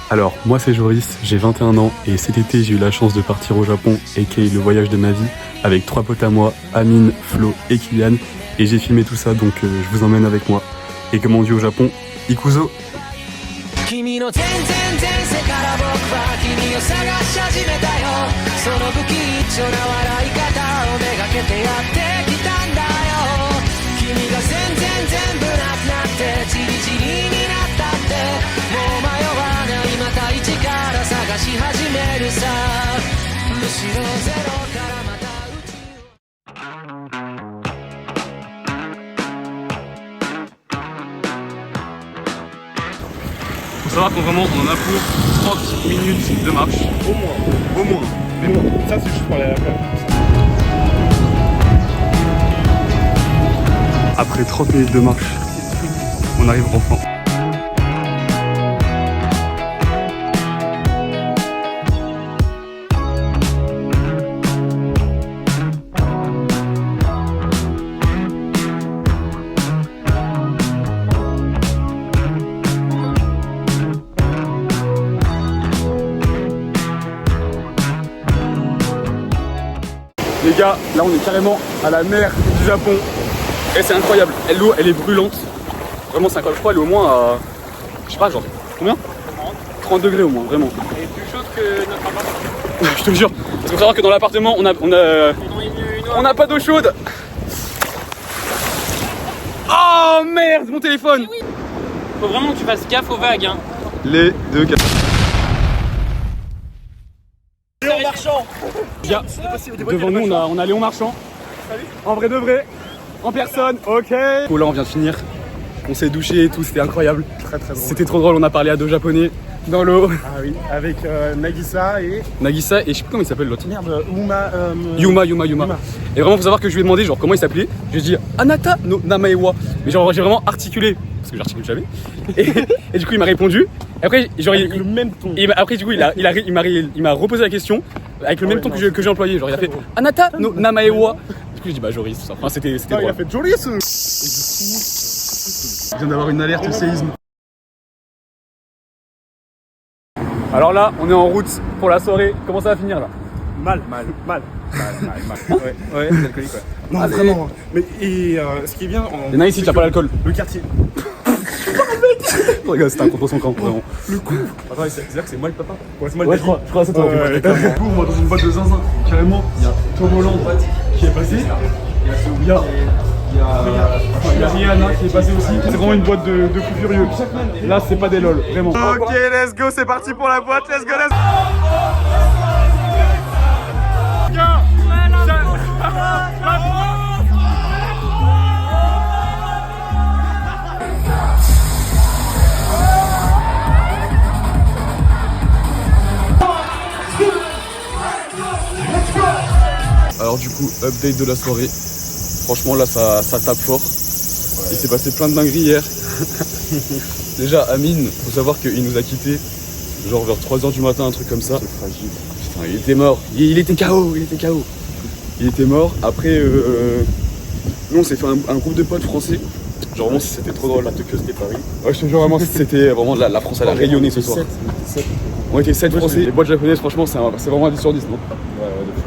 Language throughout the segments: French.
Alors, moi c'est Joris, j'ai 21 ans et cet été j'ai eu la chance de partir au Japon, aka le voyage de ma vie, avec 3 potes à moi, Amine, Flo et Kylian. Et j'ai filmé tout ça donc je vous emmène avec moi. Et comme on dit au Japon, Ikuzo! 君の全然前世から僕は君を探し始めたよその不吉祥な笑い方をめがけてやってきたんだよ君が全然全部なくなってチリチリになったってもう迷わないまた一から探し始めるさむしろゼロからまた宇宙Faut savoir qu'on vraiment on en a pour 30 minutes de marche. Au moins. Mais bon, ça c'est juste pour aller à la plage. Après 30 minutes de marche, on arrive enfin. Les gars, là on est carrément à la mer du Japon et c'est incroyable, l'eau elle est brûlante, vraiment c'est incroyable, je crois elle est au moins à, je sais pas genre, combien 30 degrés au moins, vraiment. Elle est plus chaude que notre appartement. Je te jure, parce qu'il faut savoir que dans l'appartement on a pas d'eau chaude. Oh merde, mon téléphone. Faut vraiment que tu fasses gaffe aux vagues hein. Les deux gars. Léon Marchand. Devant nous on a Léon Marchand. En vrai de vrai, en personne, ok. Là on vient de finir, on s'est douché et tout, c'était incroyable. Très très drôle. C'était trop drôle, on a parlé à deux japonais dans l'eau. Ah oui, avec Nagisa et... Nagisa et je sais plus comment il s'appelle l'autre. Merde, Yuma. Et vraiment faut savoir que je lui ai demandé genre comment il s'appelait. Je lui ai dit Anata no Namaewa. Mais genre j'ai vraiment articulé, parce que j'articule jamais. Et du coup il m'a répondu. Et après genre avec le même ton. Après du coup il m'a reposé la question avec le même ton que j'ai employé. Genre il a fait Anata no Namaewa. Du coup je dis bah Joris tout ça. Enfin c'était Ah, drôle. il a fait Joris. Je viens d'avoir une alerte séisme. Alors là, on est en route pour la soirée. Comment ça va finir là? Mal. Ouais, c'est alcoolique ouais. Non, Allez. vraiment. Mais ce qui est bien... Il y en a ici, t'as pas l'alcool. Le quartier. Regarde, c'était un contre son camp, vraiment. Le coup. Attends, c'est-à-dire que c'est moi le papa? Ouais, c'est moi Ouais, le je crois que c'est toi. Ouais, Du coup, moi dans une boîte de zinzin, carrément, il y a Tom Holland qui est passé. Il y a Rihanna qui est passé aussi. C'est vraiment une boîte de fous furieux. Là, c'est pas des lol, vraiment. Ok, let's go, c'est parti pour la boîte, let's go, let's go. Alors du coup, update de la soirée. Franchement là ça tape fort. Ouais. Il s'est passé plein de dingueries hier. Déjà Amine, faut savoir qu'il nous a quittés genre vers 3h du matin, un truc comme ça. C'est fragile. Putain, il était mort. Il était KO. Il était mort. Après nous on s'est fait un groupe de potes français. Genre vraiment c'était trop drôle. Que c'était Paris. Ouais je te jure vraiment c'était vraiment la France elle a rayonné ce soir. 7. On était 7 français. Les boîtes japonaises franchement c'est vraiment un 10 sur 10 non?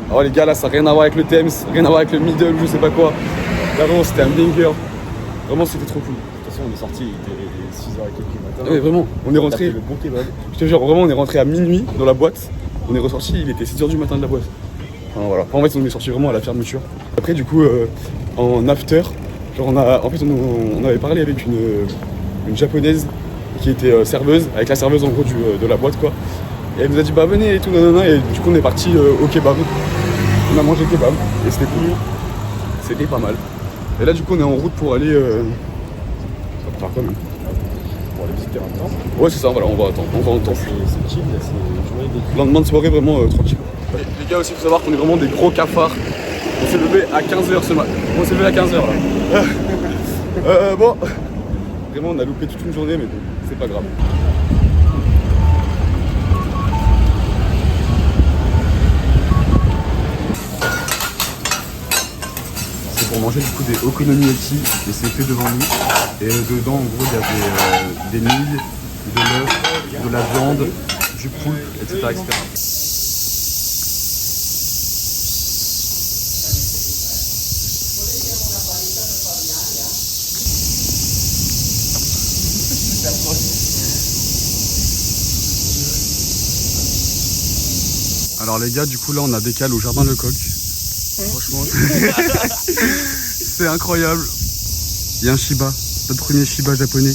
Alors les gars là ça n'a rien à voir avec le Thames, rien à voir avec le middle, je sais pas quoi. Là vraiment c'était un banger. Vraiment c'était trop cool. De toute façon on est sorti, il était 6h et quelques du matin. Ouais vraiment, on est rentré. Le bon kebab. Je te jure vraiment on est rentré à minuit dans la boîte. On est ressorti, il était 6h du matin de la boîte. Enfin voilà. En fait on est sorti vraiment à la fermeture. Après du coup en after, genre on avait parlé avec une japonaise qui était serveuse, avec la serveuse en gros de la boîte quoi. Et elle nous a dit bah venez et tout nanana et du coup on est parti au kebab. On a mangé kebab et c'était cool. C'était pas mal. Et là du coup on est en route pour aller ça va faire quoi même? Pour aller visiter un temps. Ouais c'est ça, voilà, on va attendre. C'est chill, là, c'est une journée d'été. Lendemain de soirée vraiment tranquille. Les gars aussi faut savoir qu'on est vraiment des gros cafards. On s'est levé à 15h ce matin. On s'est levé à 15h là. Bon. Vraiment on a loupé toute une journée mais bon, c'est pas grave. Pour manger du coup des okonomiyaki et c'est fait devant nous et dedans en gros il y avait des nouilles, de l'œuf, de la viande, du poulpe, etc. etc. Alors les gars, du coup là on a décalé au jardin Lecoq. Franchement, c'est incroyable. Il y a un Shiba, le premier Shiba japonais.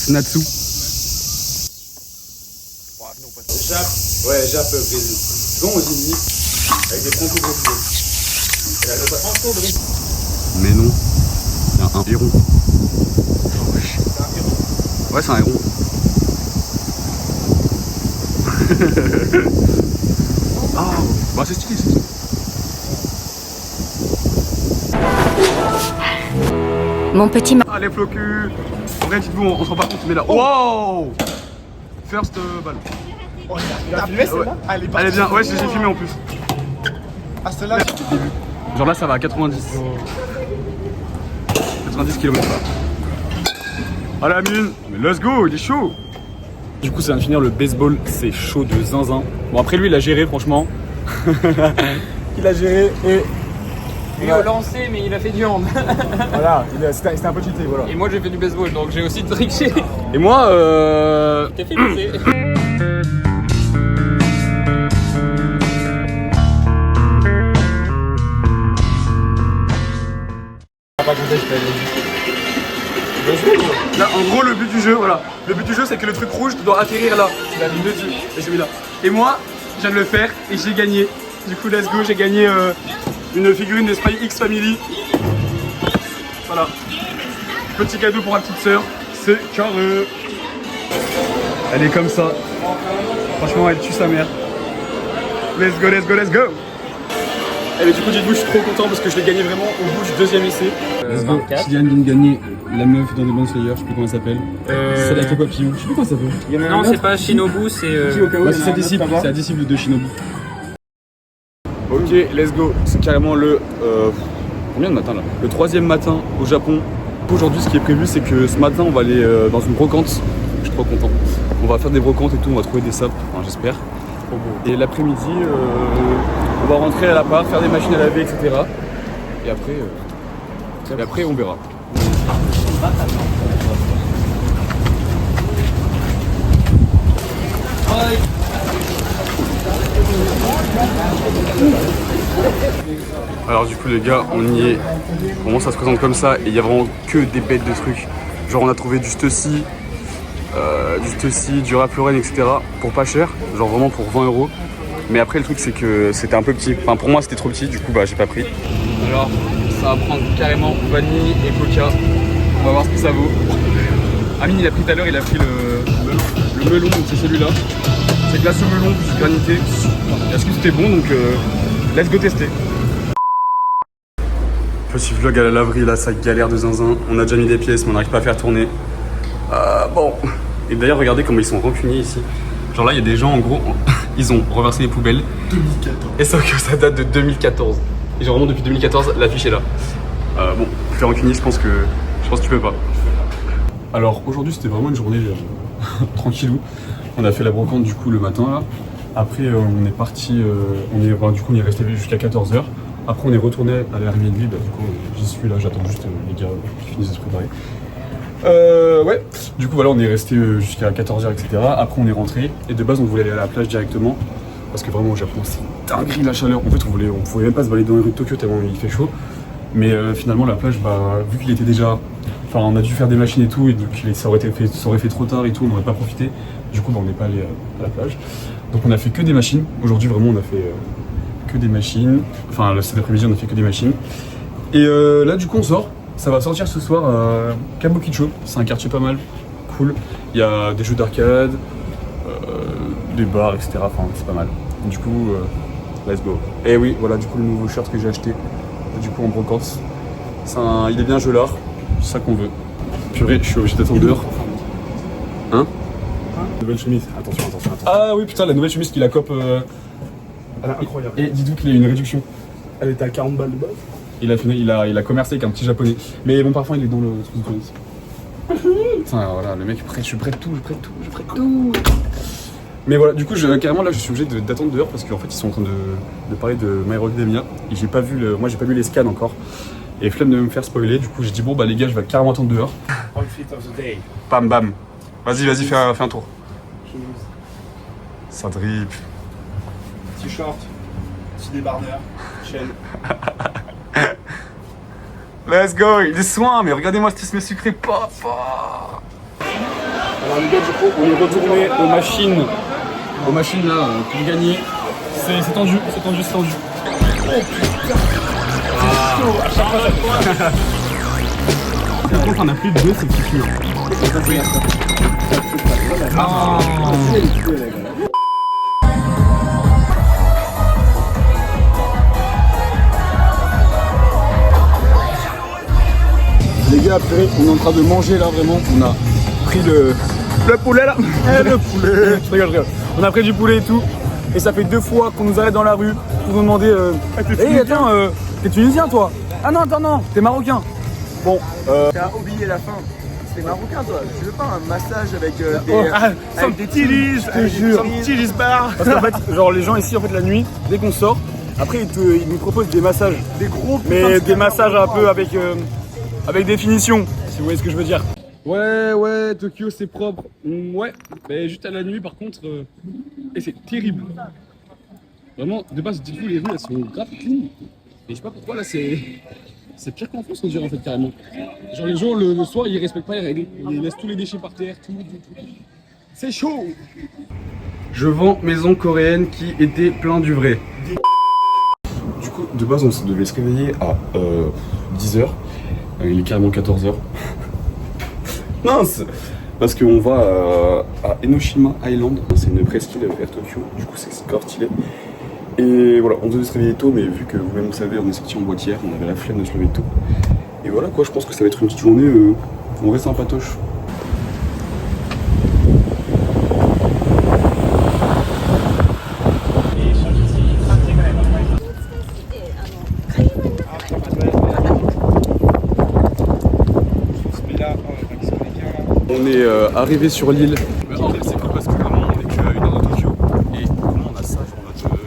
Natsu. Ouais, Jap Brésil. Bon aux États-Unis avec des franco-brésiliens. Mais non, il y a un héron. Ouais, c'est un héron. Ah, bah c'est stylé, c'est stylé. Mon petit Allez, Flocu. En vrai, dites-vous, on se rend pas compte, mais là. Wow. First ballon. T'as filmé celle-là? Elle est bien, ouais, j'ai filmé en plus. Ah, celle-là, Genre là, ça va à 90. 90 km/h. Allez, Amine, mais let's go, il est chaud. Du coup, ça vient de finir le baseball, c'est chaud de zinzin. Bon, après lui, il a géré, franchement. Il a géré et. Lui au lancer, mais il a fait du hand. voilà, c'était un peu cheaté, voilà. Et moi j'ai fait du baseball, donc j'ai aussi triché. Et moi, T'es fait lancer. là, en gros, le but du jeu, voilà. Le but du jeu, c'est que le truc rouge doit atterrir là. C'est la ligne de Dieu. Et j'ai mis là. Et moi, je viens de le faire et j'ai gagné. Du coup, let's go, j'ai gagné une figurine de Spy X Family. Voilà. Petit cadeau pour ma petite sœur. C'est carré. Elle est comme ça. Franchement, elle tue sa mère. Let's go, let's go, let's go. Et mais du coup, dites-vous, je suis trop content parce que je l'ai gagné vraiment au bout du deuxième essai. Let's go. Kylian vient de gagner la meuf dans Demon Slayer, je sais plus comment elle s'appelle. Celle avec le papillon, je sais plus comment elle s'appelle. Non, c'est pas Shinobu, c'est. Bah, c'est sa disciple de Shinobu. Ok, let's go. C'est carrément le. Combien de matin là? Le troisième matin au Japon. Aujourd'hui, ce qui est prévu, c'est que ce matin, on va aller dans une brocante. Je suis trop content. On va faire des brocantes et tout, on va trouver des sapes, enfin, j'espère. Et l'après-midi, on va rentrer à l'appart, faire des machines à laver, etc. Et après, on verra. Alors du coup les gars, on y est. Vraiment ça se présente comme ça et il y a vraiment que des bêtes de trucs. Genre on a trouvé du Stussy, du Ralph Lauren, etc. pour pas cher, genre vraiment pour 20 €. Mais après le truc c'est que c'était un peu petit. Enfin pour moi c'était trop petit, du coup bah j'ai pas pris. Alors ça va prendre carrément vanille et coca. On va voir ce que ça vaut. Amine il a pris tout à l'heure, il a pris le melon, donc c'est celui-là. C'est glace au melon plus granité. Est-ce que c'était bon, donc let's go tester. Petit vlog à la laverie, là ça galère de zinzin. On a déjà mis des pièces mais on n'arrive pas à faire tourner. Bon. Et d'ailleurs regardez comment ils sont rancuniers ici. Genre là il y a des gens en gros, ils ont renversé les poubelles. 2014. Et sauf que ça date de 2014. Et genre vraiment depuis 2014 l'affiche est là. Bon, plus rancunier je pense que tu peux pas. Alors aujourd'hui c'était vraiment une journée tranquillou. On a fait la brocante du coup le matin là. Après on est parti, du coup on est resté jusqu'à 14 h. Après on est retourné à l'Airbnb, du coup j'y suis là, j'attends juste les gars qui finissent de se préparer. Ouais, du coup voilà on est resté jusqu'à 14 h, etc. Après on est rentré et de base on voulait aller à la plage directement parce que vraiment au Japon c'est dingue la chaleur. En fait on pouvait même pas se balader dans les rues de Tokyo tellement il fait chaud. Mais finalement la plage, vu qu'il était déjà... Enfin on a dû faire des machines et tout et donc ça aurait fait trop tard et tout, on n'aurait pas profité. Du coup on n'est pas allé à la plage. Donc on a fait que des machines. Aujourd'hui vraiment on a fait que des machines. Enfin cet après-midi on a fait que des machines. Et là du coup on sort. Ça va sortir ce soir à Kabukicho. C'est un quartier pas mal, cool. Il y a des jeux d'arcade, des bars, etc. Enfin c'est pas mal. Du coup let's go. Et oui voilà du coup le nouveau shirt que j'ai acheté. Du coup en brocante. Il est bien gelard. C'est ça qu'on veut. Purée, je suis obligé d'attendre dehors. Hein? Nouvelle chemise, attention. Ah oui putain la nouvelle chemise qu'il a cope. Elle est incroyable. Et dis-vous qu'il a une réduction. Elle était à 40 balles de base. Il a commercé avec un petit japonais. Mais mon parfum il est dans le truc de police. Enfin voilà, le mec prêt, je prête tout. Mais voilà, du coup carrément là je suis obligé d'attendre dehors parce qu'en fait ils sont en train de parler de My Hero Academia et moi j'ai pas vu les scans encore. Et flemme de me faire spoiler, du coup j'ai dit bon bah les gars je vais carrément attendre dehors. Outfit of the day. Bam bam. Vas-y fais un tour. Ça drip. T-shirt, petit débardeur, chaîne. Let's go, il est soin, mais regardez-moi ce tissu sucré, papa. Alors les gars, du coup, on est retourné aux machines là, pour gagner. C'est tendu. Oh putain. À chaque fois, ça fait. Par contre, on a pris deux, c'est petit. Les gars, après, on est en train de manger là, vraiment. On a pris le poulet là. Le poulet. Je rigole. On a pris du poulet et tout. Et ça fait 2 fois qu'on nous arrête dans la rue pour nous demander hey, attends, t'es tunisien toi? Ah non, t'es marocain. Bon, T'as oublié la fin. C'est marocain toi. Tu veux pas un massage avec Des tilis, je te jure. tilis bar. Parce qu'en fait, genre les gens ici, en fait, la nuit, dès qu'on sort, après ils nous proposent des massages. des gros Mais des massages un peu avec définition, si vous voyez ce que je veux dire. Ouais, Tokyo c'est propre. Ouais, mais juste à la nuit par contre, et c'est terrible. Vraiment, de base, dites-vous, les rues elles sont grave clean. Et je sais pas pourquoi là c'est pire qu'en France on dirait en fait carrément. Genre les gens le soir ils respectent pas les règles, ils laissent tous les déchets par terre, tout. C'est chaud. Je vends maison coréenne qui était plein du vrai. Du coup, de base on devait se réveiller à 10h. Il est carrément 14h. Mince. Parce qu'on va à Enoshima Island. C'est une presqu'île vers Tokyo. Du coup, c'est grave stylé. Et voilà, on devait se réveiller tôt, mais vu que vous-même vous savez, on est sorti en boîte hier, on avait la flemme de se lever tôt. Et voilà quoi, je pense que ça va être une petite journée. On reste sympatoche. On est arrivé sur l'île. En fait, c'est cool parce que vraiment on est qu'à 1 heure de Tokyo. Et vraiment on a ça, genre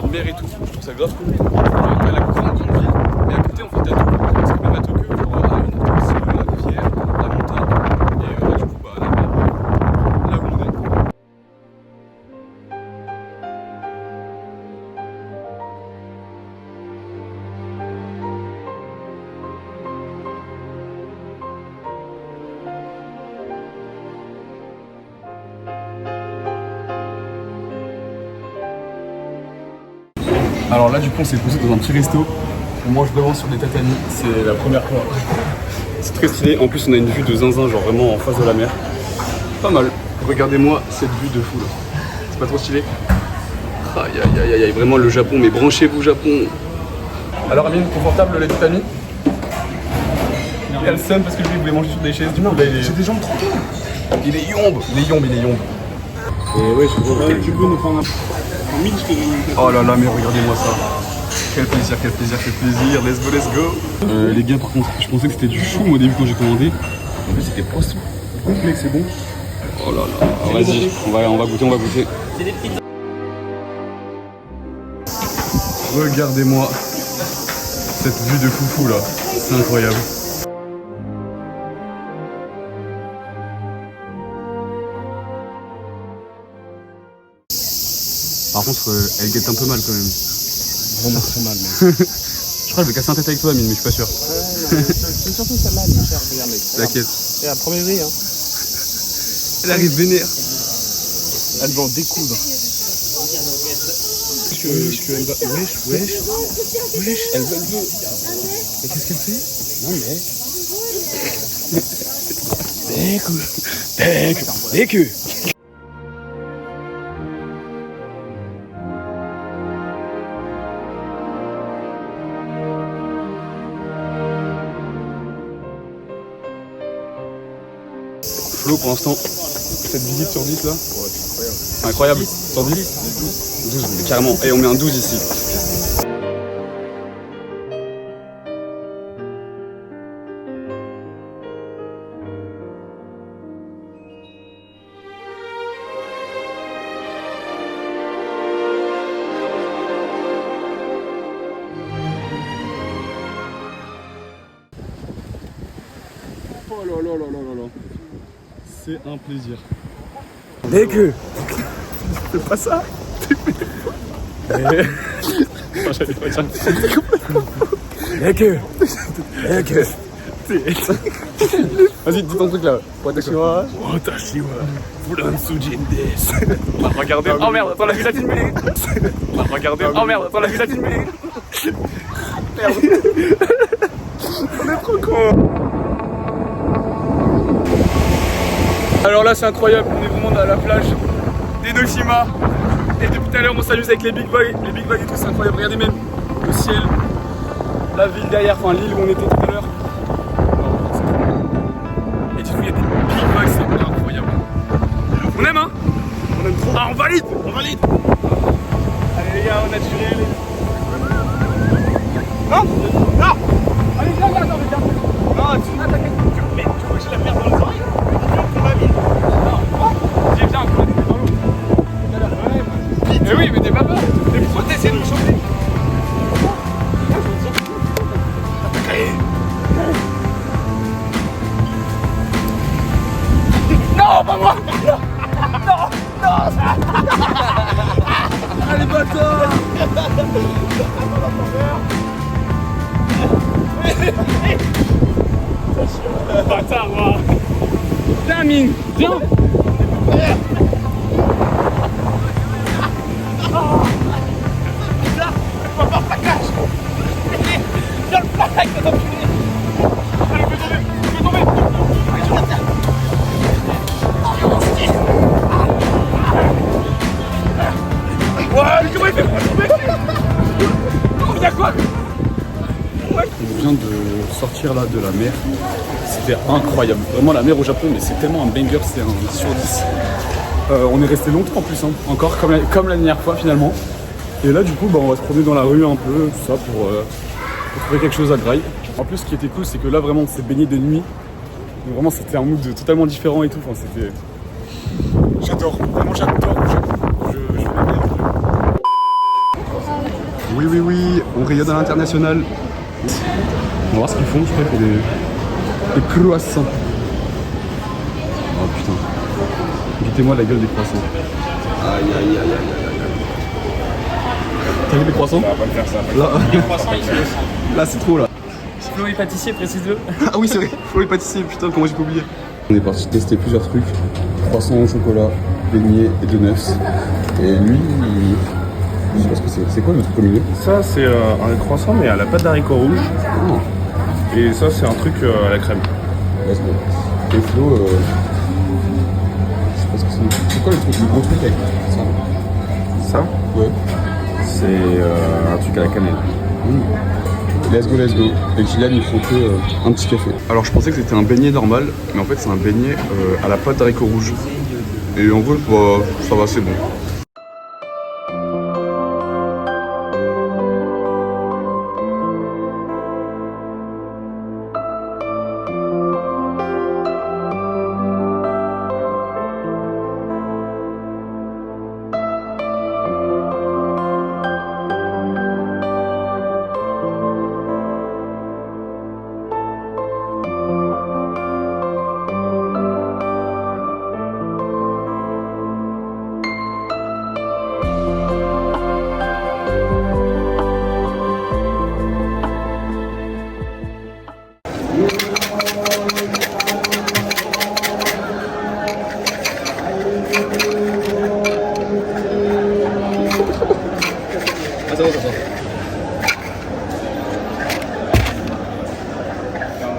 une mer et tout. Je trouve ça grave cool. On a la grande ville. Et à côté, en fait, t'as tout. Parce que même à Tokyo, genre à 1 heure, t'as aussi la rivière, la montagne. Et là, du coup, bah, la mer. Là où on est. Alors là du coup on s'est posé dans un petit resto. On mange vraiment sur des tatamis, c'est la première fois. C'est très stylé, en plus on a une vue de zinzin, genre vraiment en face de la mer. Pas mal. Regardez-moi cette vue de fou là. C'est pas trop stylé? Aïe, vraiment le Japon, mais branchez-vous Japon. Alors Amine, confortable les tatamis? Elle sonne parce que lui il voulait manger sur des chaises. Du coup là il est... J'ai des jambes trop tôt. Il est yombe. Et ouais, Tu peux nous prendre un mix que oh là là, mais regardez-moi ça. Quel plaisir, let's go. Les gars, par contre, je pensais que c'était du chou au début quand j'ai commandé. En fait, c'était poisson. Mec, c'est bon. Oh là là, vas-y, on va goûter. C'est des petites. Regardez-moi cette vue de foufou là, c'est incroyable. Par contre, elle guette un peu mal quand même. vraiment très mal, mec. Je crois que je vais casser un tête avec toi, Amine, mais je suis pas sûr. C'est surtout celle-là, mon cher, regarde, mec. T'inquiète. C'est la première vie, hein. Elle arrive vénère. Elle va en découdre. Elle va... Wesh. Elle veut. Mais qu'est-ce qu'elle fait? Non, mais... Décu. Flo, pour l'instant, cette visite sur 10 là. Ouais, c'est incroyable. Incroyable. Sur 10 12, mais carrément. Et on met un 12 ici. C'est un plaisir. Dégueu. C'est pas ça. Non, j'allais pas dire. Dégueu. Dégueu. Vas-y, dis ton truc là. Watashi wa. Watashi wa Furansujin desu. Regardez. Oh merde, attends, la vue latine mêlée. Regardez. Oh merde, attends, la vue latine mêlée. On est trop con. Alors là, c'est incroyable. On est vraiment à la plage d'Enoshima. Et depuis tout à l'heure, on s'amuse avec les big vagues. Les big vagues et tout, c'est incroyable. Regardez même le ciel, la ville derrière, enfin l'île où on était tout à l'heure. Et du coup, il y a des big vagues, c'est incroyable. On aime, hein? On aime trop. Ah, on valide! On valide! Allez, les gars, on a tiré. Non! Non! Allez, viens, regarde, regarde! Non, tu t'inquiète. Mais tu vois que j'ai la merde dans les oreilles? Tu m'as mis. Non, j'ai bien encore été dans l'eau. Mais oui, mais t'es pas peur. Mais pourquoi t'essaies de me chauffer? Non, pas moi! Non! Non! Allez, bâtard! Bâtard, moi! Viens, Mine! Viens! On vient de sortir là de la mer. C'était incroyable. Vraiment la mer au Japon, mais c'est tellement un banger, c'était un 10 sur 10. On est resté longtemps en plus, hein, encore comme la dernière fois finalement. Et là du coup on va se promener dans la rue un peu, tout ça pour trouver quelque chose à grailler. En plus ce qui était cool c'est que là vraiment on s'est baigné de nuit. Donc vraiment c'était un mood totalement différent et tout. Enfin, c'était... J'adore, vraiment j'adore. Oui, oui, oui, on rayonne à l'international. On va voir ce qu'ils font, je crois qu'il y a des croissants. Oh putain. Évitez-moi la gueule des croissants. Aïe aïe aïe aïe aïe. T'as vu les croissants? On va pas le faire ça. Là, Les croissants, ils sont au centre. là c'est trop là. Flo est pâtissier, précise-le. Ah oui c'est vrai, Flo est pâtissier, putain comment j'ai pas oublié. On est parti tester plusieurs trucs. Croissants au chocolat, beignets et de nuts. Et lui, je sais pas ce que c'est. C'est quoi le truc au milieu? Ça, c'est un croissant, mais à la pâte d'haricots rouges. Oh. Et ça, c'est un truc à la crème. Let's go. Et Flo, je sais pas ce que c'est. C'est quoi le truc, le gros truc avec ça? Ça, Ouais. c'est un truc à la cannelle. Let's go, let's go. Et Kylian, il faut que un petit café. Alors, je pensais que c'était un beignet normal, mais en fait, c'est un beignet à la pâte d'haricots rouges. Et en vrai, bah, ça va, c'est bon.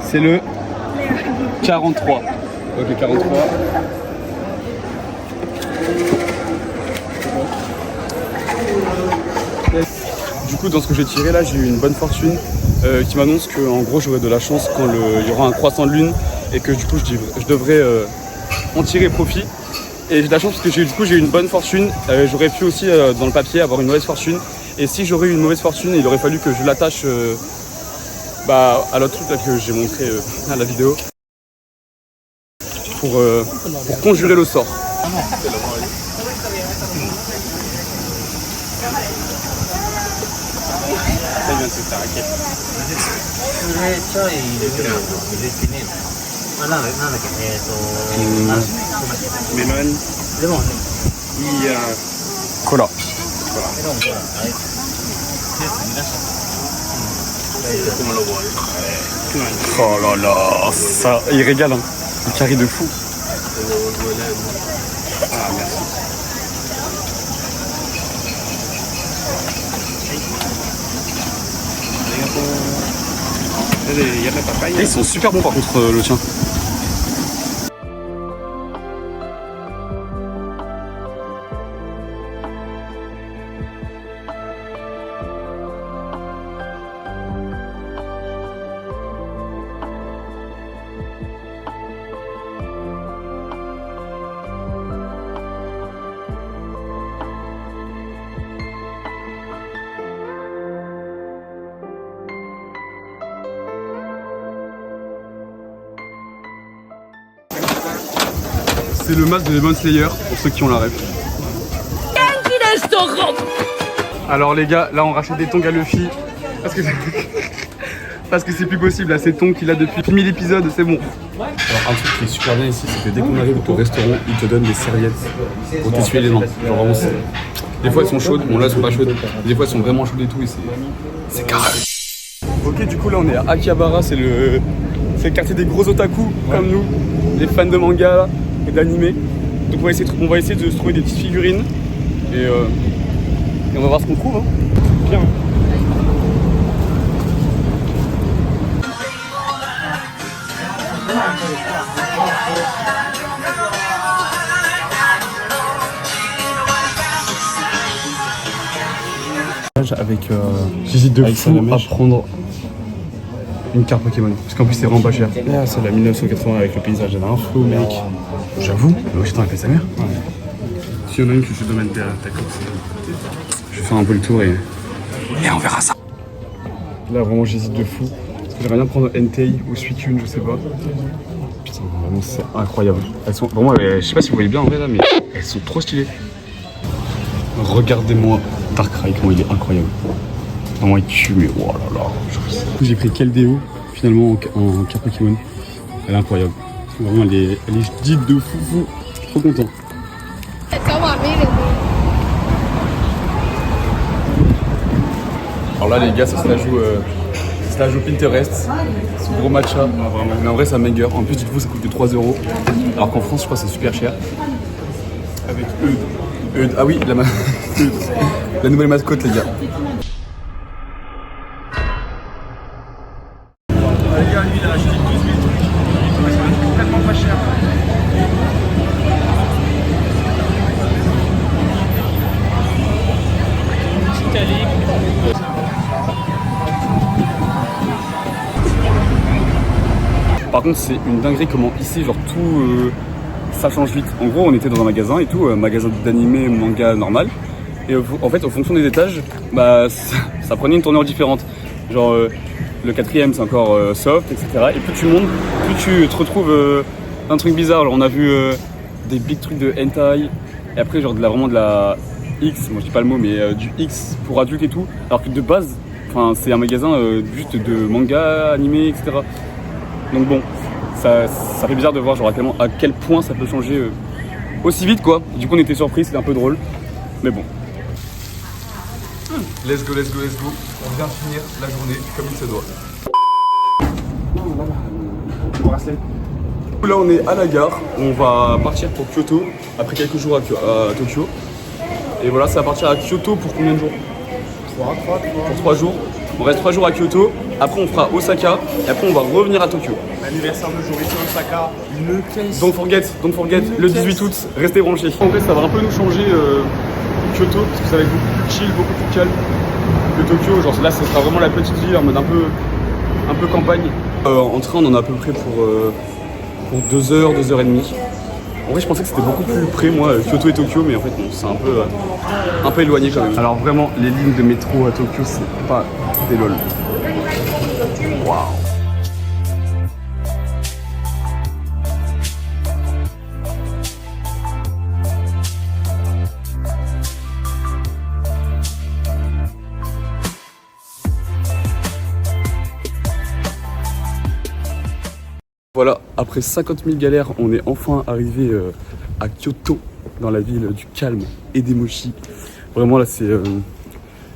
C'est le 43. Ok, 43. Du coup, dans ce que j'ai tiré là, j'ai eu une bonne fortune qui m'annonce que en gros j'aurai de la chance quand il y aura un croissant de lune et que du coup je devrais en tirer profit. Et j'ai de la chance parce que j'ai eu une bonne fortune. J'aurais pu aussi dans le papier avoir une mauvaise fortune. Et si j'aurais eu une mauvaise fortune, il aurait fallu que je l'attache à l'autre truc là que j'ai montré à la vidéo pour conjurer le sort. Melon. Cola. Oh là là, ça, il régale, hein. Il carré de fou. Ah, merci. Il y a de la papaye. Ils sont super bons par contre, le tien. C'est le masque de Demon Slayer pour ceux qui ont la ref. Alors les gars, là on rachète des tongs à Luffy parce que parce que c'est plus possible là, ces tongs qu'il a depuis 1000 épisodes, c'est bon. Alors un truc qui est super bien ici, c'est que dès qu'on arrive au restaurant, ils te donnent des serviettes pour t'essuyer les mains. Genre vraiment c'est... Des fois elles sont chaudes, bon là elles sont pas chaudes, des fois elles sont vraiment chaudes et tout et c'est carré. Ok, du coup là on est à Akihabara, c'est le quartier des gros otaku comme nous, les fans de manga là, et d'anime. Donc on va essayer de se trouver des petites figurines et on va voir ce qu'on trouve. Hein. Bien. Avec j'hésite de fou à prendre une carte Pokémon parce qu'en plus c'est vraiment pas cher. Ah, c'est la 1980 avec le paysage, elle a un flow, mec. J'avoue, mais j'attends avec sa mère. Ouais. S'il y en a une que je te donne ta carte, Je vais faire un peu le tour et on verra ça. Là vraiment j'hésite de fou parce que j'aimerais bien prendre Entei ou Suicune, je sais pas. Putain vraiment c'est incroyable. Elles sont vraiment, je sais pas si vous voyez bien en vrai là, mais elles sont trop stylées. Regardez-moi Darkrai, comment il est incroyable. Vraiment il tue, mais oh là là. J'ai pris Keldeo finalement en carte Pokémon. Elle est incroyable. Vraiment elle est dite de fou. Trop content. Alors là les gars, ça se la joue Pinterest. C'est gros matcha, vraiment. Mais en vrai c'est un banger. En plus dites-vous ça coûte que 3 €. Alors qu'en France je crois que c'est super cher. Avec Eud. Ah oui, la nouvelle mascotte les gars. Les gars, lui il a acheté 12 000 trucs. C'est un truc tellement pas cher. Par contre c'est une dinguerie comment ici genre tout ça change vite. En gros on était dans un magasin et tout, magasin d'animé, manga normal. Et en fait en fonction des étages, bah ça prenait une tournure différente. Genre le 4e c'est encore soft, etc. Et plus tu montes, plus tu te retrouves un truc bizarre. Genre on a vu des big trucs de hentai. Et après genre vraiment de la X, moi je dis pas le mot mais du X pour adultes et tout. Alors que de base, c'est un magasin juste de manga, animé, etc. Donc bon, ça fait bizarre de voir genre à quel point ça peut changer aussi vite quoi. Du coup on était surpris, c'était un peu drôle. Mais bon. Let's go. On vient finir la journée comme il se doit. Là on est à la gare, on va partir pour Kyoto après quelques jours à Tokyo. Et voilà, ça va partir à Kyoto pour combien de jours? 3 Pour 3 jours. On reste 3 jours à Kyoto, après on fera Osaka et après on va revenir à Tokyo. L'anniversaire de Joris à Osaka, le 15. Don't forget, le 18 août, restez branchés. En fait ça va un peu nous changer Kyoto, parce que ça va être beaucoup plus chill, beaucoup plus calme que Tokyo. Genre là ça sera vraiment la petite ville en mode un peu campagne. En train on en a à peu près pour 2 heures, 2 heures et demie. En vrai je pensais que c'était beaucoup plus près moi, Kyoto et Tokyo, mais en fait non, c'est un peu éloigné quand même. Alors vraiment les lignes de métro à Tokyo c'est pas des lol. Waouh. Voilà, après 50 000 galères, on est enfin arrivé à Kyoto, dans la ville du calme et des mochis. Vraiment là c'est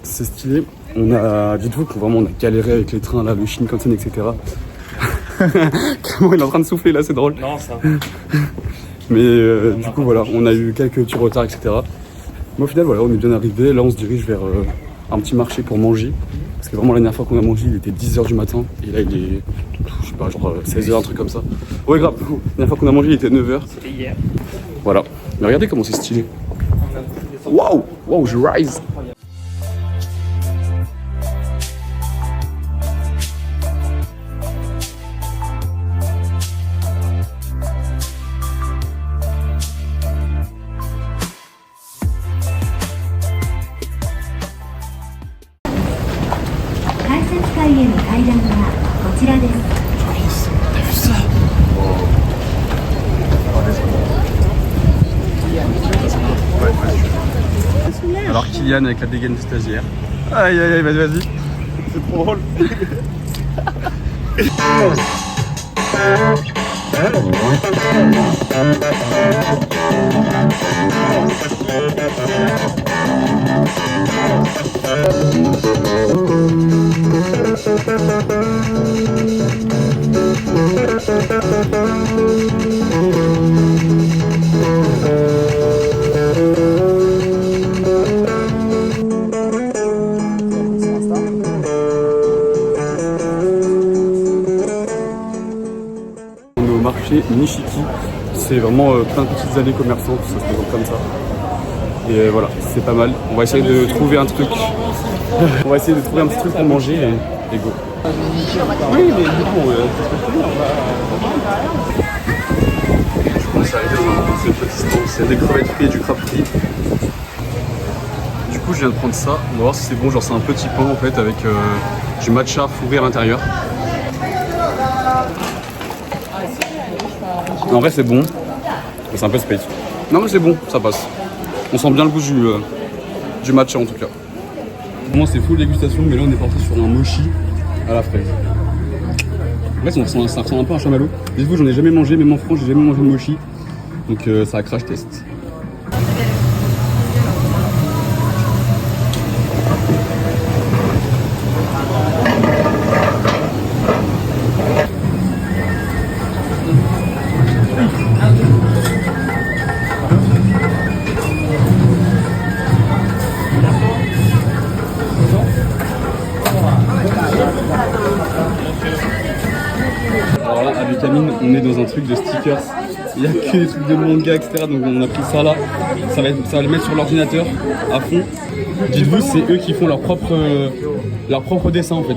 stylé. Dites-vous qu'on vraiment on a galéré avec les trains là, le Shinkansen, etc. Comment il est en train de souffler là, c'est drôle. Non, ça. Mais du coup voilà, on a eu quelques petits retards, etc. Mais au final voilà, on est bien arrivé. Là on se dirige vers un petit marché pour manger. Parce que vraiment la dernière fois qu'on a mangé, il était 10h du matin. Et là il est, je sais pas, genre 16h, un truc comme ça. Ouais grave, la dernière fois qu'on a mangé, il était 9h. C'était hier. Voilà. Mais regardez comment c'est stylé. Waouh, waouh, je rise. Alors Kylian avec la dégaine de stagiaire. Aïe aïe aïe, vas-y. C'est trop drôle. Nishiki, c'est vraiment plein de petites allées commerçantes, ça se présente comme ça. Et voilà, c'est pas mal. On va essayer de trouver un truc. On va essayer de trouver un petit truc pour manger et go. Oui, mais du coup, je commence à arriver dans cette petite distance. Il y a des crevettes frites et du crabe frit. Du coup, je viens de prendre ça. On va voir si c'est bon. Genre, c'est un petit pain en fait avec du matcha fourré à l'intérieur. En vrai c'est bon, c'est un peu space. Non mais c'est bon, ça passe. On sent bien le goût du matcha en tout cas. Pour moi c'est full dégustation, mais là on est parti sur un mochi à la fraise. En fait ça ressemble un peu à un chamallow. Dites-vous, j'en ai jamais mangé, même en France j'ai jamais mangé de mochi. Donc ça a crash test. Alors là, avec Amine, on est dans un truc de stickers. Il n'y a que des trucs de manga, etc. Donc on a pris ça là. Ça va le mettre sur l'ordinateur à fond. Dites-vous, c'est eux qui font leur propre dessin en fait.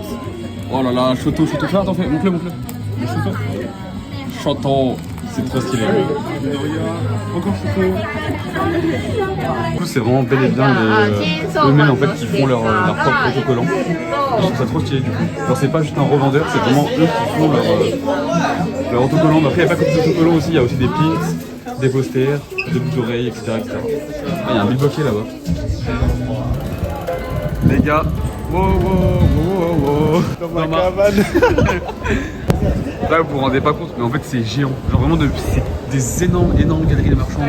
Oh là là, Shoto. Attends, montre-le. Le Shoto. Shoto, c'est trop stylé. Encore Shoto. Du coup, c'est vraiment bel et bien eux-mêmes en fait qui font leur propre autocollant. Je trouve ça trop stylé du coup. Alors c'est pas juste un revendeur, c'est vraiment eux qui font leur autocollant. Mais après il n'y a pas que des autocollants aussi, il y a aussi des pins, des posters, des boucles d'oreilles, etc. Ah, il y a un billboquet là-bas. Les gars, wow. Dans ma cabane. Là vous vous rendez pas compte, mais en fait c'est géant. Genre vraiment c'est des énormes galeries de marchands.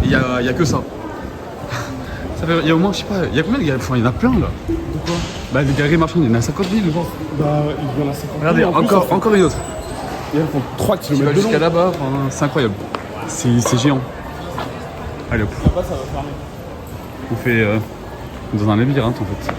Et il y a que ça. Il y a au moins, je sais pas, il y a combien de galeries? Enfin, il y en a plein là. Pourquoi? Bah, des galeries marchandes, il y en a 50 000, je pense. Bah, il y en a 50 000. Regardez, encore une autre. Et elles font 3 Tu vas km jusqu'à là-bas, enfin, c'est incroyable. C'est géant. Allez hop. Là-bas, ça va fermer. On fait dans un labyrinthe en fait.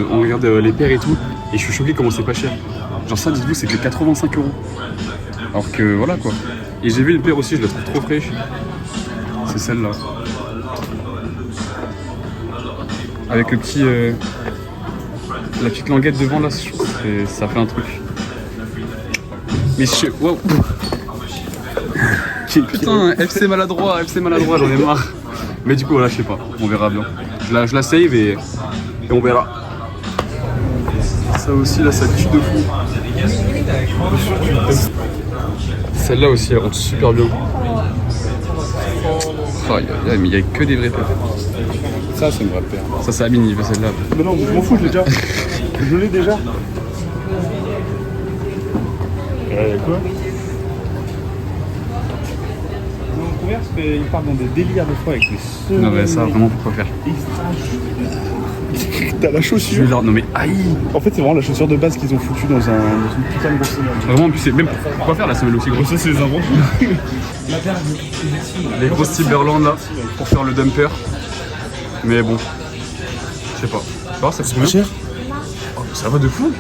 On regarde les paires et tout, et je suis choqué comment c'est pas cher. Genre ça, dites-vous, c'est que 85 €. Alors que voilà quoi. Et j'ai vu une paire aussi, je la trouve trop fraîche. C'est celle-là. Avec le petit... la petite languette devant là, ça fait un truc. Mais je... Wow. Putain, FC maladroit, j'en ai marre. Mais du coup voilà, je sais pas, on verra bien. Je la save et on verra. Ça aussi là, ça tue de fou. Celle-là aussi, elle rentre super bien. Oh, mais il n'y a que des vraies paires. Ça, c'est une vraie paire. Ça, c'est Amine, il veut celle-là. Mais non, je m'en fous, je l'ai déjà. Je l'ai déjà. Quoi? Non, le commerce, il part dans des délires des fois avec les seuls. Non, mais ça, vraiment, pourquoi faire? T'as la chaussure. Non, mais aïe! En fait, c'est vraiment la chaussure de base qu'ils ont foutue dans une putain de grosse semelle. Vraiment, en plus, c'est même pourquoi faire la semelle aussi grosse? Ça, c'est les inventions. Les grosses Timberland là, pour faire le dumper. Mais bon, je sais pas. Tu vois, ça coûte combien? cher. Oh, ça va de fou!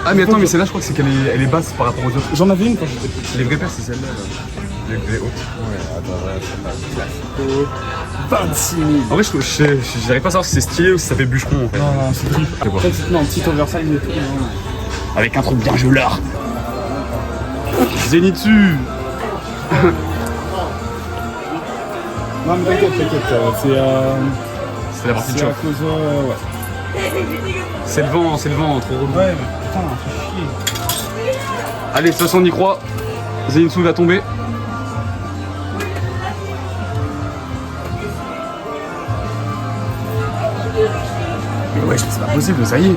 Ah, mais attends, mais celle-là, je crois que c'est qu'elle est, elle est basse par rapport aux autres. J'en avais une quand j'étais petit. Les vraies paires, c'est celle-là. Les hautes. Ouais, attends, ouais, 26 000. En vrai, j'arrive pas à savoir si c'est stylé ou si ça fait bûcheron en fait. Non, non, c'est drip. C'est quoi? Peut-être c'est un petit oversize et tout. Non. Avec un truc bien joulard. Zenitsu. Non, mais t'inquiète, C'est la partie de c'est choc. à cause. Ouais. C'est le vent, trop relou. Ouais, mais putain, fais chier. Allez, de toute façon, on y croit. Zenitsu va tomber. Mais ouais, c'est pas possible, ça y est.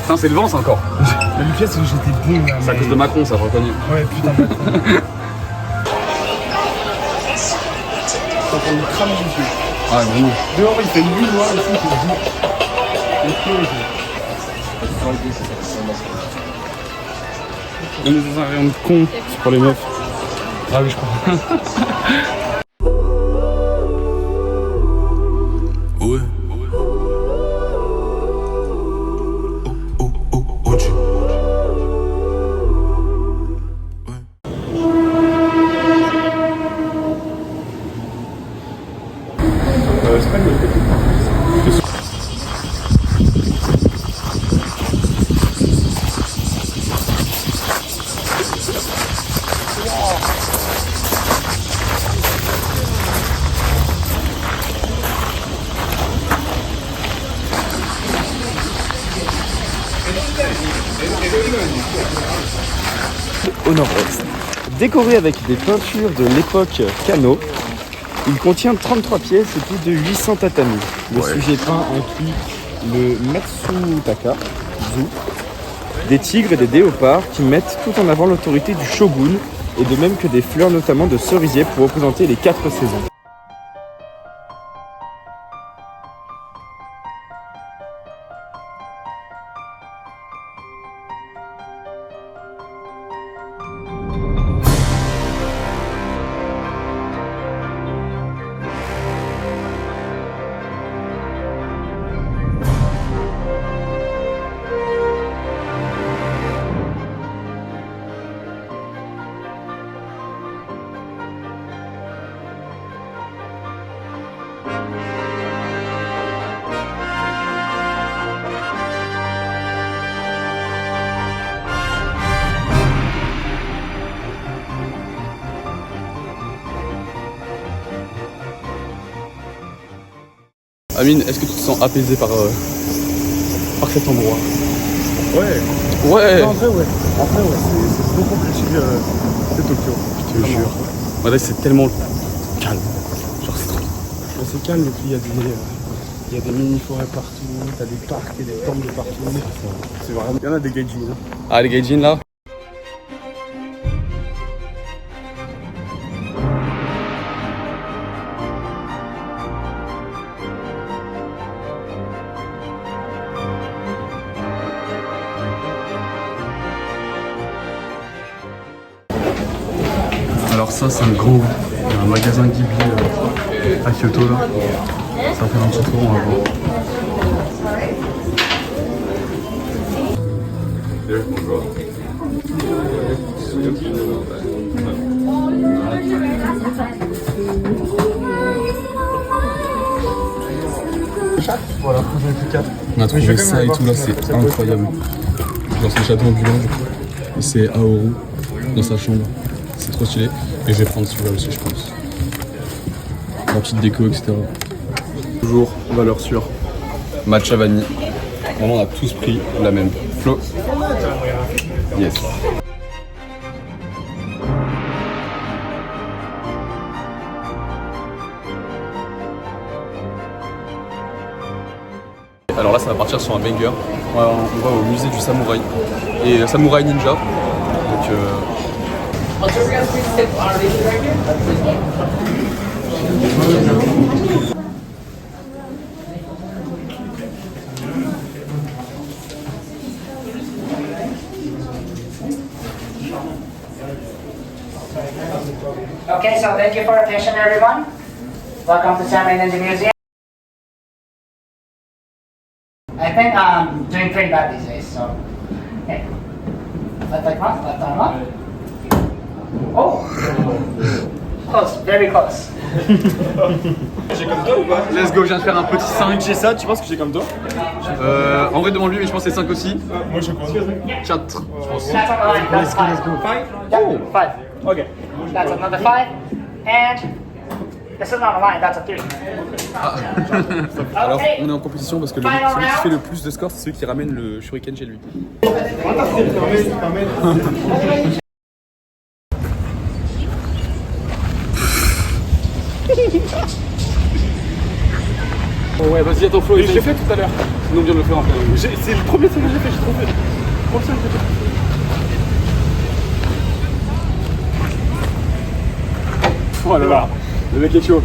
Putain, c'est le vent, ça encore. Mais le pire, c'est que j'étais bon là. C'est à cause de Macron, ça, je reconnais. Ouais, putain, ça prend une crame dessus. Ouais, vraiment. Dehors, il fait une nuit noire ici, c'est bon. On est dans un rayon de con, c'est pour les meufs. Ah oui, je crois. Ouais. C'est pas une bonne au nord-ouest. Décoré avec des peintures de l'époque Kano, il contient 33 pièces et plus de 800 tatamis. Le sujet peint inclut le Matsutaka Zu, des tigres et des léopards qui mettent tout en avant l'autorité du shogun, et de même que des fleurs notamment de cerisier pour représenter les 4 saisons. Amine, est-ce que tu te sens apaisé par cet endroit? Ouais. Ouais. Non, en vrai, ouais. C'est beaucoup plus que Tokyo. Je te jure. En vrai, c'est tellement calme. Genre, c'est trop. Ouais, c'est calme, et puis il y a des mini-forêts partout, t'as des parcs et des temples de partout. C'est vraiment... Il y en a des gaijins. Hein. Ah, les gaijins là? Alors ça c'est un magasin Ghibli à Kyoto là. Ça va faire un petit tour, on va voir. Voilà, j'en ai plus 4. On a trouvé ça et tout là, c'est incroyable. Genre c'est le château ambulant et c'est Aoru dans sa chambre. C'est trop stylé. Et je vais prendre celui-là aussi je pense. La petite déco etc. Toujours valeur sûre. Matcha vanille. Vraiment on a tous pris la même. Flo. Yes. Alors là, ça va partir sur un banger. On va au musée du samouraï et samouraï ninja. Donc Okay, so thank you for your attention, everyone. Welcome to Samurai Ninja Museum. I think I'm doing pretty bad these days, so okay. Left arm up. Oh, close, very close. let's go, je viens de faire un petit 5. J'ai ça, tu penses que j'ai comme toi? En vrai, demande lui, mais je pense que c'est 5 aussi. Moi je crois. 4, je pense. That's on the line. That's five. Five? Yeah, five. Okay. That's another five. And this is not a line, that's a three. Alors, Okay. on est en compétition parce que celui qui fait le plus de scores, c'est celui qui ramène le shuriken chez lui. Oh ouais, vas-y, attends, Flo, j'ai fait tout à l'heure. Sinon, on vient de le faire en fait. C'est le premier truc que j'ai fait, j'ai trop fait. Oh là là, le mec est chaud.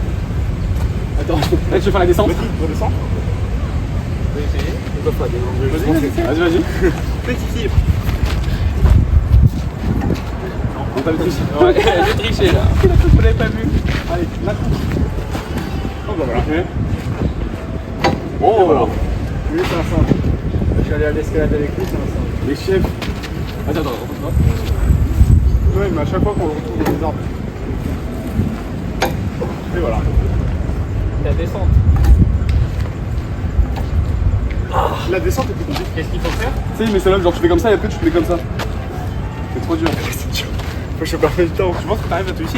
Attends, là, je vais faire la descente. Vas-y, redescends. Vas-y. Petit. On t'a triché. Ouais, j'ai triché là. Vous l'avez pas vu. Allez, la coupe. Oh bah voilà. Oh voilà. Lui c'est un simple. Je suis allé à l'escalade avec lui, c'est un simple. Les chefs. Attends, reprends-toi. Ouais, mais à chaque fois qu'on le retrouve dans les arbres. Et voilà. La descente. La descente est plus compliquée. Qu'est-ce qu'il faut faire? Tu sais, mais celle-là, genre tu fais comme ça et après tu fais comme ça. C'est trop dur. Faut que je perds du temps. Tu penses que t'arrives à tout ici?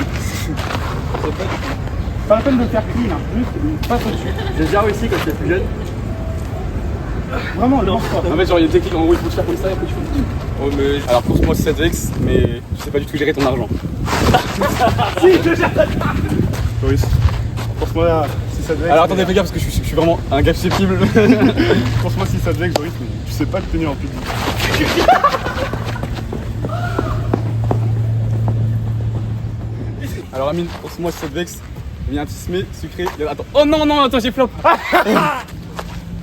Pas la peine de le faire clean, hein. Juste passe au-dessus. J'ai déjà réussi quand j'étais plus jeune. Vraiment, lance-toi. En fait, genre il y a une technique en gros, il faut te faire comme ça et après tu fais. Oh, mais. Alors pour moi, c'est 7 vex, mais je sais pas du tout gérer ton argent. Boris, force-moi si ça te vexe. Alors attendez, les gars, parce que je suis vraiment un gars susceptible. Force-moi si ça te vexe, Boris, mais tu sais pas te tenir en public. Alors Amine, force-moi si ça te vexe. Il y a un petit smé sucré. Attends. Oh non, attends, j'ai flop.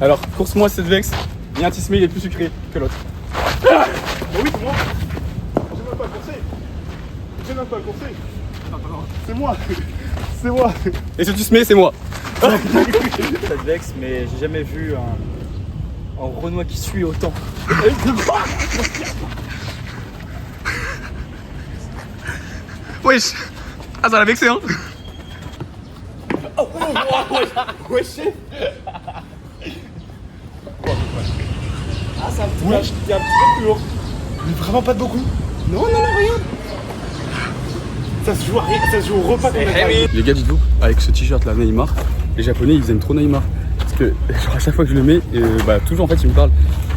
Alors, course-moi si ça te vexe. Il y a un petit smé, il est plus sucré que l'autre. Bah oui, c'est moi. J'ai même pas coursé. C'est moi. C'est moi. Et ce petit smé, c'est moi. Ça te vexe, mais j'ai jamais vu un Renoir qui suit autant. Wesh. Ah, ça l'a vexé, hein. Wesh. Ah, c'est un petit peu plus lourd. Mais vraiment pas de beaucoup. Non, regarde. Ça se joue à rien, ça se joue au repas qu'on a fait. Les gars, dites-vous, avec ce t-shirt là, Neymar, les Japonais ils aiment trop Neymar. Parce que genre, à chaque fois que je le mets, toujours en fait ils me parlent.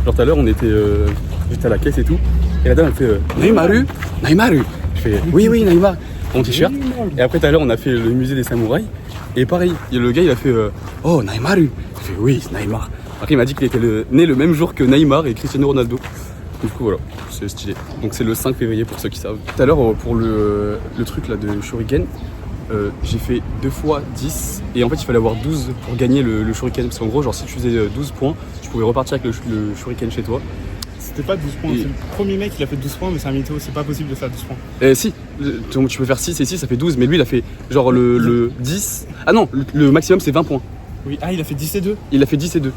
Genre tout à l'heure on était j'étais à la caisse et tout, et la dame elle fait Neymaru. Je fais oui Neymar, mon t-shirt. Et après tout à l'heure on a fait le musée des samouraïs, et pareil, le gars il a fait oh Neymaru. Je fais oui c'est Neymar. Après il m'a dit qu'il était né le même jour que Neymar et Cristiano Ronaldo. Du coup voilà, c'est stylé. Donc c'est le 5 février pour ceux qui savent. Tout à l'heure pour le truc là de Shuriken, j'ai fait 2 fois 10 et en fait il fallait avoir 12 pour gagner le Shuriken. Parce qu'en gros genre si tu faisais 12 points, tu pouvais repartir avec le Shuriken chez toi. C'était pas 12 points, c'est le premier mec qui a fait 12 points mais c'est un mytho, c'est pas possible de faire 12 points. Si, tu peux faire 6 et 6 ça fait 12, mais lui il a fait genre le 10. Ah non, le maximum c'est 20 points. Oui, ah il a fait 10 et 2. Il a fait 10 et 2.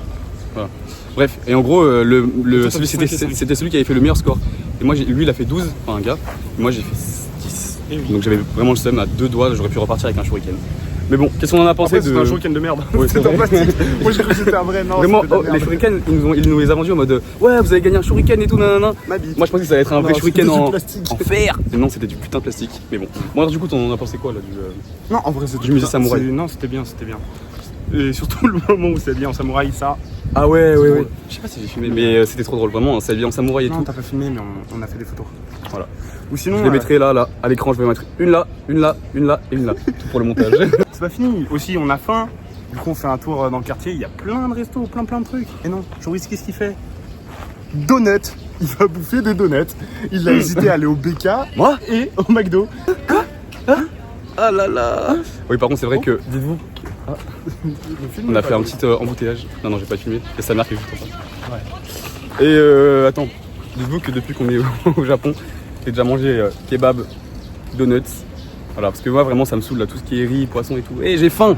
Voilà. Bref, et en gros, c'était celui qui avait fait le meilleur score. Et moi, lui, il a fait 12, enfin un gars. Et moi, j'ai fait 10. Donc j'avais vraiment le seum à 2 doigts, j'aurais pu repartir avec un shuriken. Mais bon, qu'est-ce qu'on en a pensé C'est un shuriken de merde. Ouais, c'est en plastique. Moi, j'ai cru que c'était un vrai. Non, vraiment, les shurikens, ils nous les a vendus en mode ouais, vous avez gagné un shuriken et tout, nanana. Moi, je pensais que ça allait être un vrai shuriken en fer. Mais non, c'était du putain de plastique. Mais bon. Bon, alors, du coup, t'en as pensé quoi là Non, en vrai, c'était du musée samouraï. Non, c'était bien. Et surtout le moment où c'est habillé en samouraï, ça. Ah ouais. Je sais pas si j'ai filmé, mais c'était trop drôle, vraiment. C'est habillé en samouraï et tout. Non, t'as pas filmé, mais on a fait des photos. Voilà. Ou sinon. Je les mettrai là, à l'écran. Je vais mettre une là et une là, tout pour le montage. C'est pas fini. Aussi, on a faim. Du coup, on fait un tour dans le quartier. Il y a plein de restos, plein de trucs. Et non, Joris, qu'est-ce qu'il fait? Donuts. Il va bouffer des donuts. Il a hésité à aller au BK Moi et au McDo. Ah là là. Oui, par contre, c'est vrai que, dites-vous, on a fait un petit embouteillage. Non, j'ai pas filmé. Et sa mère qui est juste en face. Ouais. Et attends, dites-vous que depuis qu'on est au Japon, j'ai déjà mangé kebab, donuts. Voilà, parce que moi, vraiment, ça me saoule là, tout ce qui est riz, poisson et tout. Et j'ai faim.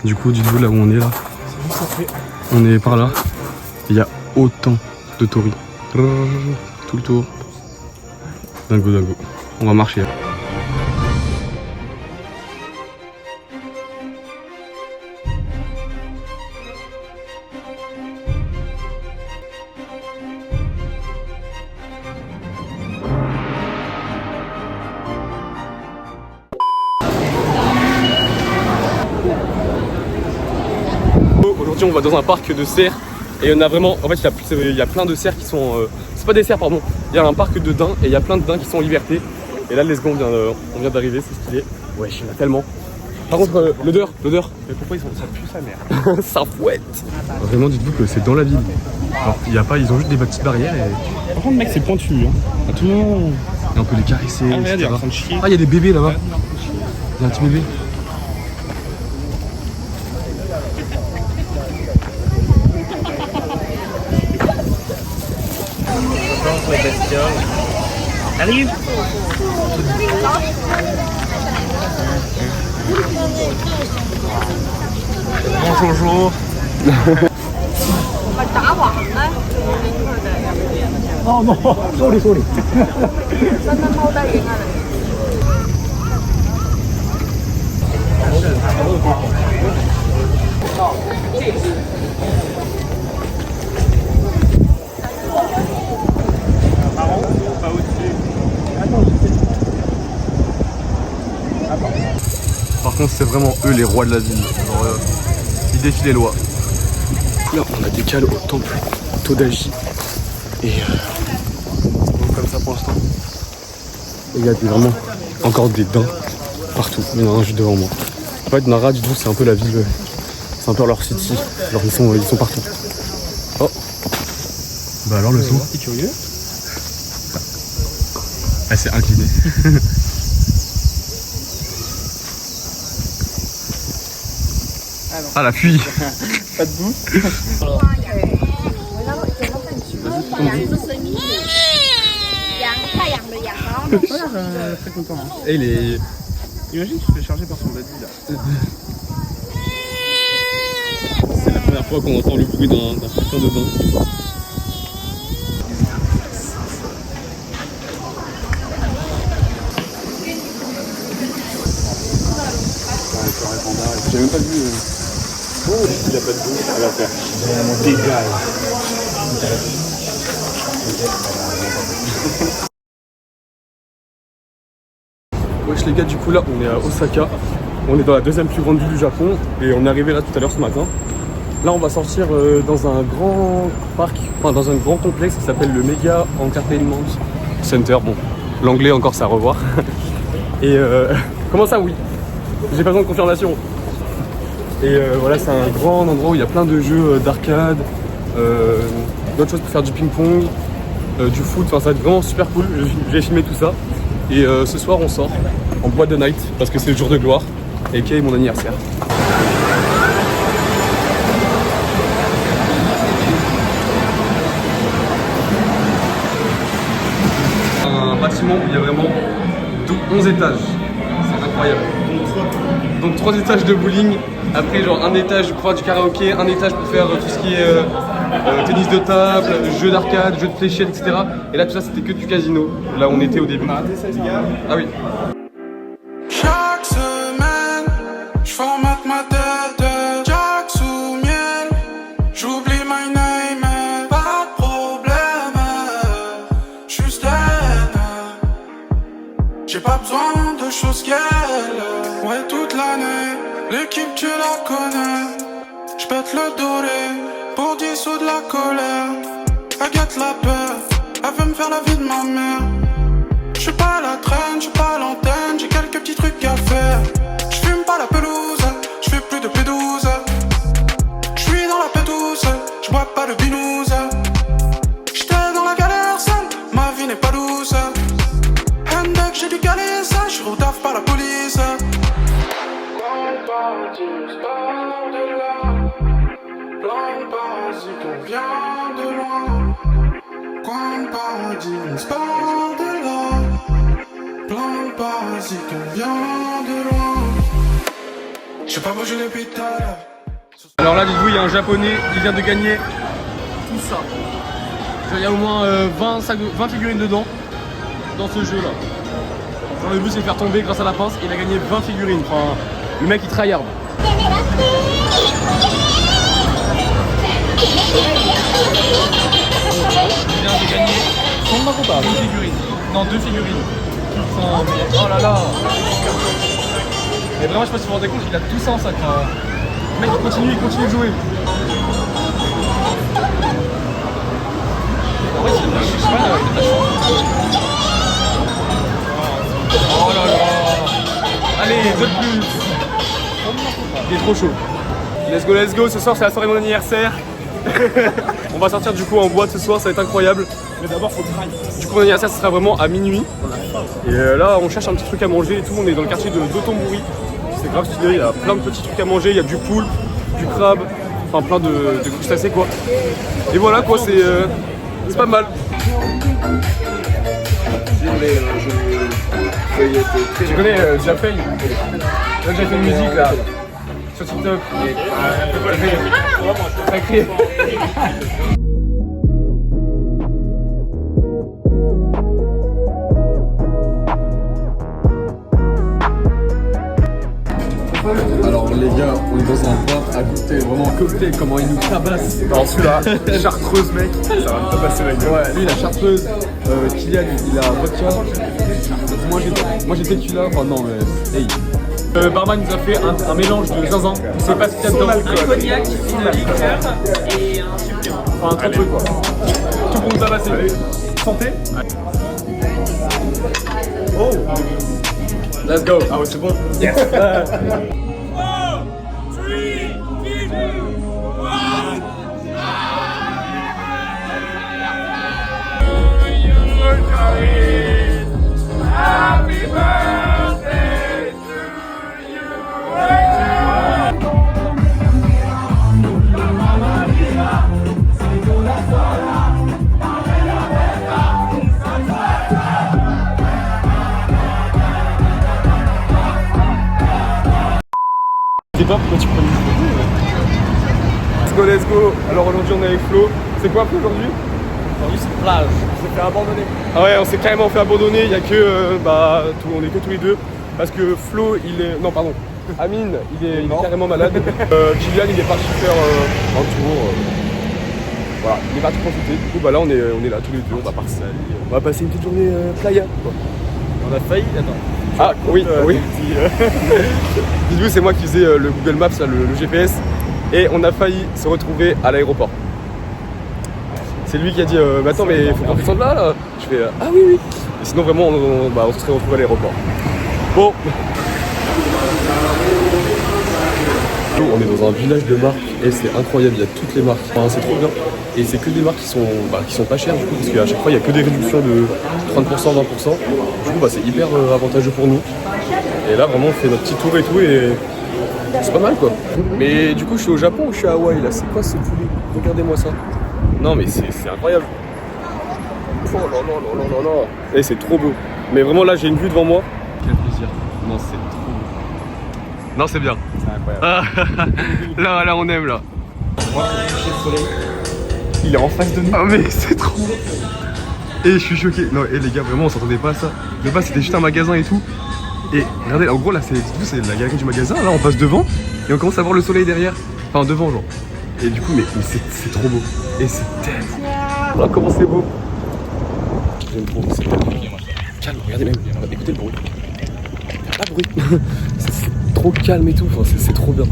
Du coup, dites-vous là où on est là. On est par là. Il y a autant de torii. Tout le tour. Dingo. On va marcher. Aujourd'hui, on va dans un parc de cerfs et on a vraiment, en fait, il y a plein de cerfs qui sont, c'est pas des cerfs, pardon. Il y a un parc de daims et il y a plein de daims qui sont en liberté. Et là, les secondes, on vient d'arriver, c'est stylé. Ouais, il y en a tellement. Par contre, l'odeur. Mais pourquoi ça pue sa mère? Ça fouette. Vraiment, dites-vous que c'est dans la ville. Alors, il y a pas, ils ont juste des petites barrières. Et... Par contre, mec, c'est pointu. Hein. À tout le moment. Et on peut les caresser. Ah, regarde, il est en train de chier. Ah, il y a des bébés là-bas. Il y a un petit bébé. Arrive. Bonjour. Oh non, sorry. Par contre, c'est vraiment eux les rois de la ville. Genre, ils défient les lois. Là, on a décalé au temple Todaji. Et comme ça pour l'instant. Et il y a vraiment encore des daims partout. Il y en a un juste devant moi. En fait, Nara, du coup, c'est un peu la ville. C'est un peu leur city. Genre, ils sont partout. Oh. Bah alors, le son. T'es curieux? Ah, c'est incliné. Ah, la pluie. Pas de boue. Très content. Hein. Et les... Imagine tu te fais charger par son daddy là. C'est la première fois qu'on entend le bruit d'un putain de bain. J'ai même pas vu. Oh, il a pas de goût. Elle va faire. Dégage. Wesh les gars, du coup là on est à Osaka. On est dans la deuxième plus grande ville du Japon et on est arrivé là tout à l'heure ce matin. Là on va sortir dans un grand parc, enfin dans un grand complexe qui s'appelle le Mega Entertainment Center. Bon, l'anglais encore c'est à revoir. Et comment ça oui? J'ai pas besoin de confirmation. Et voilà, c'est un grand endroit où il y a plein de jeux d'arcade, d'autres choses pour faire du ping-pong, du foot, enfin ça va être vraiment super cool. Je vais filmer tout ça. Et ce soir on sort en boîte de night parce que c'est le jour de gloire et qui est mon anniversaire. Un bâtiment où il y a vraiment 11 étages, c'est incroyable. Donc 3 étages de bowling, après genre un étage pour faire du karaoké, un étage pour faire tout ce qui est tennis de table, jeux d'arcade, jeux de fléchettes, etc. Et là tout ça c'était que du casino, là on était au début. Ah oui. Chaque semaine, je formate ma tête, Jack sous miel, j'oublie my name, pas de problème, juste elle. J'ai pas besoin de choses qu'elle, ouais toute l'année, l'équipe tu la connais, j'pète le doré pour dissoudre la colère, elle gâte la peur, elle veut me faire la vie de ma mère. suis pas à la traîne, je suis pas à l'antenne, j'ai quelques petits trucs à faire. Je fume pas la pelouse, je fais plus de P12. Je suis dans la pétouze, je bois pas de binouze. J'étais dans la galère seule, ma vie n'est pas douce. Hendek, j'ai du galet, ça, je suis retaf par la police. Quand paradis part de là, plan parasite, on vient de loin. Quand paradis part de là, plan parasite, on vient de loin. J'ai pas bougé depuis tout à l'heure. Alors là, dites-vous, il y a un japonais, il vient de gagner tout ça. Il y a au moins 20 figurines dedans, dans ce jeu là. Genre, le but c'est de faire tomber grâce à la pince, et il a gagné 20 figurines. Enfin, le mec il tryhard. Il vient de gagner 2 figurines. Non, 2 figurines. Enfin, mais, oh là là. Mais vraiment, je sais pas si vous vous rendez compte, il a tout ça en sac. Hein. Le mec il continue de jouer. En vrai, je sais pas, il a de la chance. Oh là là. Allez, 2 de plus. Il est trop chaud. Let's go, ce soir c'est la soirée de mon anniversaire. On va sortir du coup en boîte ce soir, ça va être incroyable. Mais d'abord faut travailler. Du coup mon anniversaire ce sera vraiment à minuit. Et là on cherche un petit truc à manger et tout. On est dans le quartier de Dotonbori. C'est grave stylé, il y a plein de petits trucs à manger, il y a du poulpe, du crabe, enfin plein de crustacés quoi. Et voilà quoi, c'est pas mal. Tu connais Japay? Là j'ai fait une musique là sur TikTok. Sacré. Alors les gars, on est dans un bar à goûter vraiment cocktail, comment il nous tabasse. Alors celui-là, chartreuse mec, ça va me tabasser la gueule. Ouais, lui la chartreuse, Kylian il a vodka. Moi j'ai tequila, enfin non mais hey. Barman nous a fait un mélange de zinzin. Je sais pas ce qu'il y a dedans. Un cognac, une liqueur et un sucre. Enfin un trop de trucs quoi. Tout pour nous tabasser. Santé. Oh. Let's go. Ah ouais c'est bon. Yes. Happy birthday to you. Je sais pas pourquoi tu prends une Let's go. Alors aujourd'hui on est avec Flo. C'est quoi un peu aujourd'hui? Aujourd'hui c'est plage. On s'est fait abandonner. Ah ouais, on s'est carrément fait abandonner. Il y a que on est que tous les deux parce que Flo il est Amine il est carrément malade. Kylian il est parti faire un tour. Voilà, il est parti profiter. Du coup bah là on est là tous les deux. On va partir. On va passer une petite journée playa. Quoi. On a failli. Attends. Ah oui, oui. Dis-nous, c'est moi qui faisais le Google Maps, là, le GPS, et on a failli se retrouver à l'aéroport. C'est lui qui a dit mais attends mais il faut qu'on descende là. Je fais ah oui oui. Et sinon vraiment on se serait retrouvé à l'aéroport. Bon. On est dans un village de marques et c'est incroyable, il y a toutes les marques, enfin, c'est trop bien. Et c'est que des marques qui sont pas chères du coup, parce qu'à chaque fois il y a que des réductions de 30%, 20%. Du coup c'est hyper avantageux pour nous. Et là vraiment on fait notre petit tour et tout et c'est pas mal quoi. Mais du coup je suis au Japon ou je suis à Hawaï là, c'est quoi ce poulet? Regardez-moi ça. Non mais c'est incroyable. Oh là là là là là là. Et c'est trop beau. Mais vraiment là j'ai une vue devant moi. Quel plaisir. Non c'est trop beau. Non c'est bien. C'est incroyable. Là on aime là. Il est en face de nous. Ah mais c'est trop beau. Et je suis choqué. Non et les gars vraiment on s'entendait pas à ça. De base c'était juste un magasin et tout. Et regardez en gros là c'est la galerie du magasin. Là on passe devant et on commence à voir le soleil derrière. Enfin devant genre. Et du coup mais c'est trop beau. Et c'est tellement. Voilà comment c'est beau. J'aime trop, c'est tellement calme, regardez même, écoutez le bruit. Il n'y a pas de bruit. C'est trop calme et tout, enfin, c'est trop bien.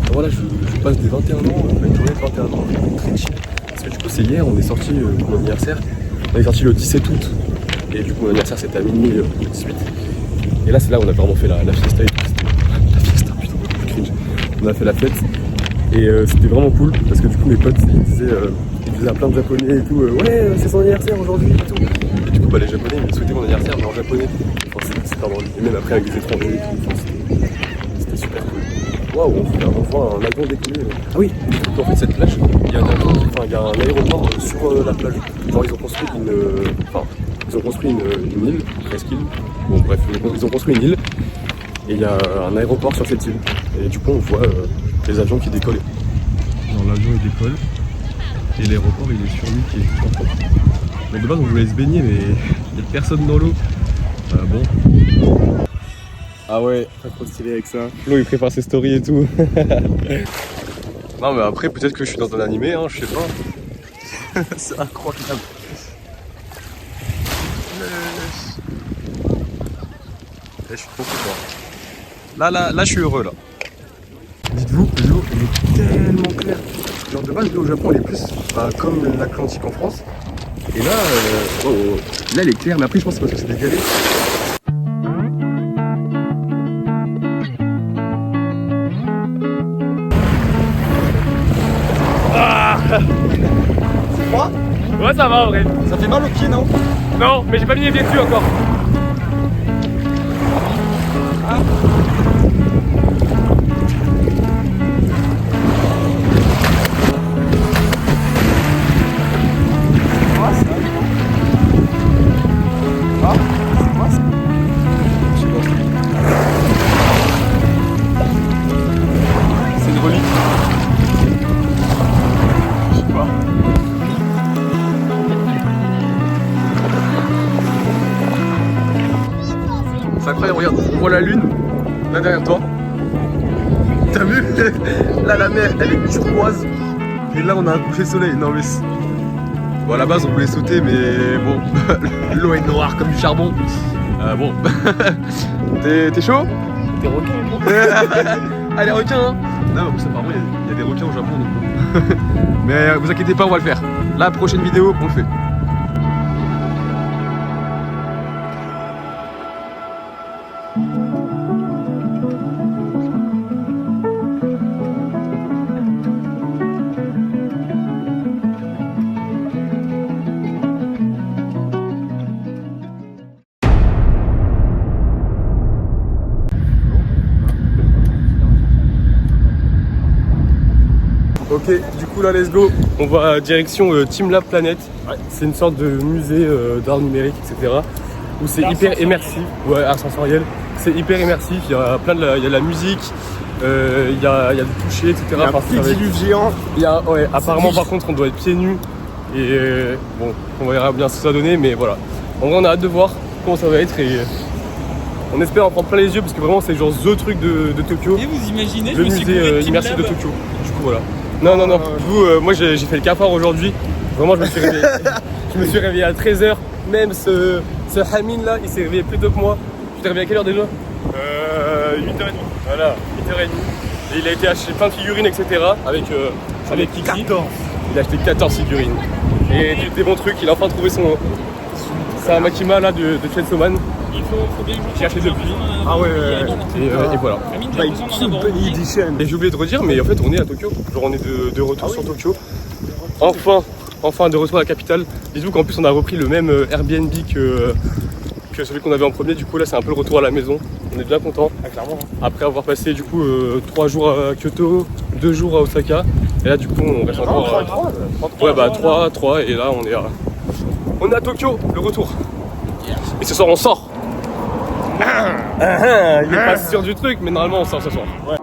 Alors voilà, je passe des 21 ans, une journée de 21 ans, très chill. Parce que du coup c'est hier, on est sorti pour l'anniversaire. On est sorti le 17 août. Et du coup, mon anniversaire c'était à minuit 18. Et là, c'est là où on a vraiment fait la fiesta et tout. La fiesta, putain, cringe. On a fait la fête. Et c'était vraiment cool parce que du coup, mes potes ils disaient à plein de japonais et tout, ouais, c'est son anniversaire aujourd'hui et tout. Et du coup, bah, les japonais ils me souhaitaient mon anniversaire, mais en japonais. Enfin, c'était super drôle. Et même après, avec des étrangers et tout. Enfin, c'était super cool. Waouh, on voit un avion décoller. Ah oui, en fait, cette plage, il y a un aéroport sur la plage. Genre, ils ont construit une île, presqu'île. Bon, bref, ils ont construit une île. Et il y a un aéroport sur cette île. Et du coup, on voit les avions qui décollent. Genre, l'avion il décolle. Et l'aéroport il est sur lui qui est en fait. Donc de base on voulait se baigner mais il y a personne dans l'eau. Bon. Ah ouais, pas trop stylé avec ça. Flo il prépare ses stories et tout. Non mais après peut-être que je suis dans un animé, hein, je sais pas. C'est incroyable. Je suis trop content. Là je suis heureux là. Dites-vous, l'eau elle est tellement claire. Genre de base l'eau au Japon elle est plus comme l'Atlantique en France. Et là, là elle est claire, mais après je pense que c'est parce que c'est décalé. Ah, c'est froid? Ouais ça va en vrai. Ça fait mal aux pieds non? Non, mais j'ai pas mis les pieds dessus encore. Ah. C'est une relique. Je sais pas. C'est incroyable, regarde, on voit la lune là derrière toi. T'as vu? Là la mer elle est turquoise. Et là on a un coucher de soleil. Non mais bon à la base on voulait sauter mais bon l'eau est noire comme du charbon. Bon. T'es chaud? T'es requin gros. Ah les requins hein. Non mais apparemment il y a des requins au Japon donc. Mais vous inquiétez pas on va le faire. La prochaine vidéo on le fait. Ok, du coup là, let's go. On va direction Team Lab Planet. Ouais. C'est une sorte de musée d'art numérique, etc. Où c'est hyper immersif. Ouais, art sensoriel. C'est hyper immersif. Il y a plein de il y a la musique, il y a du toucher, etc. Il y a un petit diluve géant. Il y a, ouais, apparemment par contre on doit être pieds nus. Et bon, on verra bien ce que ça va donner, mais voilà. En vrai, on a hâte de voir comment ça va être et on espère en prendre plein les yeux parce que vraiment c'est genre the truc de Tokyo. Et vous imaginez, le musée immersif de Tokyo. Du coup voilà. Non. Moi j'ai fait le cafard aujourd'hui. Vraiment je me suis réveillé. Je me suis réveillé à 13h. Même ce Hamin là, il s'est réveillé plus tôt que moi. Tu t'es réveillé à quelle heure déjà? 8h30. Voilà, 8h30. Et il a été acheter plein de figurines, etc. Avec Kiki. 14. Il a acheté 14 figurines. Et des bons trucs, il a enfin trouvé sa Makima là de Chainsaw Man. Il faut bien que j'ai acheté depuis. Ah ouais. Et voilà. Et j'ai oublié de redire, mais en fait on est à Tokyo. Genre on est de retour sur Tokyo. Enfin de retour à la capitale. Dites-vous qu'en plus on a repris le même Airbnb que celui qu'on avait en premier. Du coup là c'est un peu le retour à la maison. On est bien content. Ah, clairement. Après avoir passé du coup 3 jours à Kyoto, 2 jours à Osaka. Et là du coup on reste encore 3 et là on est à Tokyo, le retour. Et ce soir on sort. Il est pas sûr du truc mais normalement on sort ce soir. Ouais.